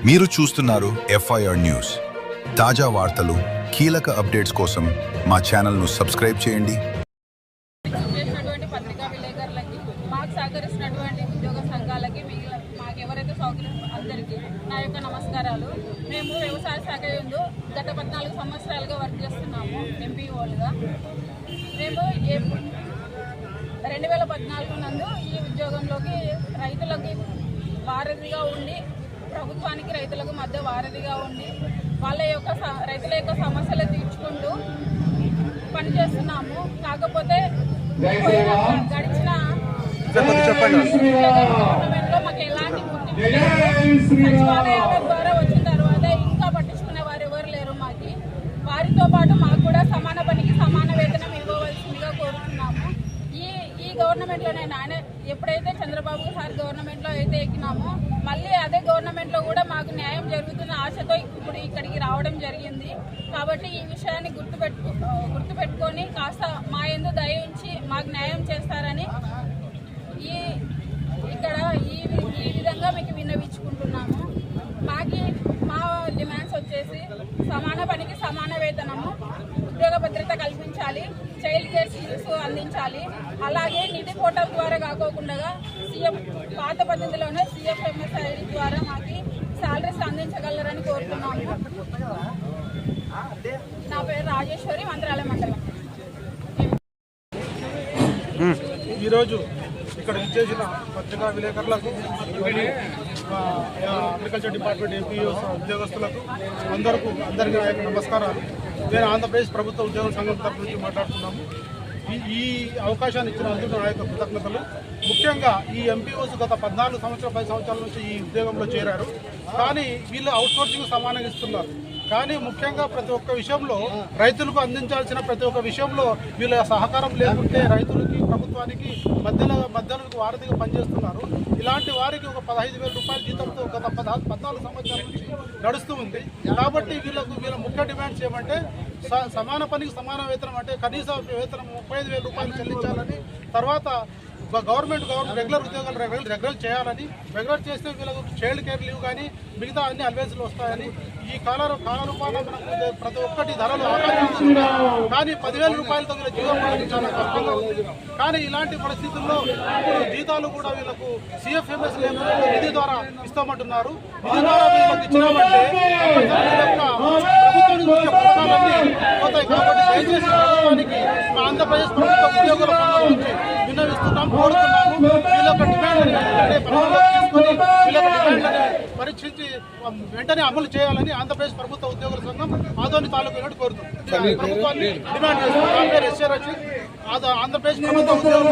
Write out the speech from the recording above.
మీరు చూస్తున్నారు FIR news. తాజా వార్తలు, కీలక అప్డేట్స్ కోసం మా ఛానల్ను సబ్స్క్రైబ్ చేయండి. పత్రికా విలేకరులకి, మాకు సహకరిస్తున్నటువంటి ఉద్యోగ సంఘాలకి, మాకు ఎవరైతే సౌకర్యం అందరికీ నా యొక్క నమస్కారాలు. మేము వ్యవసాయ శాఖ యందు గత 14 సంవత్సరాలుగా వర్క్ చేస్తున్నాము ఎంపీఓలుగా. మేము 2014 నందు ఈ ఉద్యోగంలోకి రైతులకి వారధిగా ఉండి, ప్రభుత్వానికి రైతులకు మధ్య వారధిగా ఉండి, రైతుల యొక్క సమస్యలు తీర్చుకుంటూ పనిచేస్తున్నాము. కాకపోతే గడిచిన గవర్నమెంట్లో మాకు ఎలాంటి సచివాలయాల ద్వారా వచ్చిన తర్వాత ఇంకా పట్టించుకునే వారు ఎవరు లేరు. వారితో పాటు మాకు కూడా సమాన పనికి సమాన వేతనం ఇవ్వవలసిందిగా కోరుతున్నాము. ఈ గవర్నమెంట్లోనే ఎప్పుడైతే చంద్రబాబు సార్ గవర్నమెంట్లో అయితే ఎక్కినామో, మళ్ళీ అదే గవర్నమెంట్లో కూడా మాకు న్యాయం జరుగుతున్న ఆశతో ఇప్పుడు ఇక్కడికి రావడం జరిగింది. కాబట్టి ఈ విషయాన్ని గుర్తుపెట్టుకొని కాస్త మా యందు దయ ఉంచి మాకు న్యాయం చేస్తారని ఈ విధంగా మీకు విన్నవించుకుంటున్నాము. మా డిమాండ్స్ వచ్చేసి సమాన పనికి సమాన వేతనము, ఉద్యోగ భద్రత కల్పించాలి, చైల్డ్ కేర్ సీల్స్ అందించాలి. అలాగే నిధి పోర్టల్ ద్వారా కాకోకుండా పాత పద్ధతిలోనే CFMSI ద్వారా మాకు శాలరీస్ అందించగలరని కోరుతున్నాము. నా పేరు రాజేశ్వరి, మంత్రాలయ మండలం. ఈరోజు ఇక్కడ విచ్చేసిన పత్రికా విలేకరులకు, అగ్రికల్చర్ డిపార్ట్మెంట్ ఎంపీఓ ఉద్యోగస్తులకు అందరికీ నమస్కారాలు. నేను ఆంధ్రప్రదేశ్ ప్రభుత్వ ఉద్యోగ సంఘం తరఫు నుంచి మాట్లాడుతున్నాము. ఈ అవకాశాన్ని ఇచ్చిన అందరూ నా యొక్క కృతజ్ఞతలు. ముఖ్యంగా ఈ ఎంపీఓస్ గత 14 సంవత్సరాలు 10 సంవత్సరాల నుంచి ఈ ఉద్యోగంలో చేరారు. కానీ వీళ్ళు అవుట్సోర్సింగ్ సమానంగా ఇస్తున్నారు. కానీ ముఖ్యంగా ప్రతి ఒక్క విషయంలో రైతులకు అందించాల్సిన ప్రతి ఒక్క విషయంలో వీళ్ళ సహకారం లేకుంటే రైతులకి ప్రభుత్వానికి మధ్యలో వారధిగా పనిచేస్తున్నారు. ఇలాంటి వారికి ఒక 15,000 రూపాయల జీతంతో గత 14 సంవత్సరాల నుంచి నడుస్తూ ఉంది. కాబట్టి వీళ్ళ ముఖ్య డిమాండ్స్ ఏమంటే సమాన పనికి సమాన వేతనం, అంటే కనీస వేతనం 35,000 రూపాయలు చెల్లించాలని, తర్వాత గవర్నమెంట్ రెగ్యులర్ ఉద్యోగాలు రెగ్యులర్ చేయాలని, రెగ్యులర్ చేస్తే వీళ్ళకు చైల్డ్ కేర్ లీవ్ కానీ మిగతా అన్ని అలవెన్స్లు వస్తాయని, ఈ కాల రూపాయల మనకు ప్రతి ఒక్కటి ధరలు ఆకాశిస్తున్నాయి. కానీ 10,000 రూపాయలతో వీళ్ళ జీవనం చాలా కష్టంగా ఉంది. కానీ ఇలాంటి పరిస్థితుల్లో ఇప్పుడు జీతాలు కూడా వీళ్ళకు CFMS నిధి ద్వారా ఇస్తామంటున్నారు. నిధి ద్వారా వీళ్ళకి ఇచ్చినామంటే ప్రభుత్వానికి వచ్చే పథకాలన్నీ పోతాయి. కాబట్టి దయచేసి ప్రభుత్వానికి ఆంధ్రప్రదేశ్ ప్రభుత్వ ఉద్యోగుల సంఘం నుంచి విన్నవిస్తున్నాము, కోరుతున్నాము. వీళ్ళొక డిమాండ్ తీసుకొని పరీక్షించి వెంటనే అమలు చేయాలని ఆంధ్రప్రదేశ్ ప్రభుత్వ ఉద్యోగుల సంఘం ఆదోని తాలూకు కోరుతుంది. ప్రభుత్వాన్ని డిమాండ్ చేస్తున్నాం. ఆంధ్రప్రదేశ్ ప్రభుత్వ ఉద్యోగుల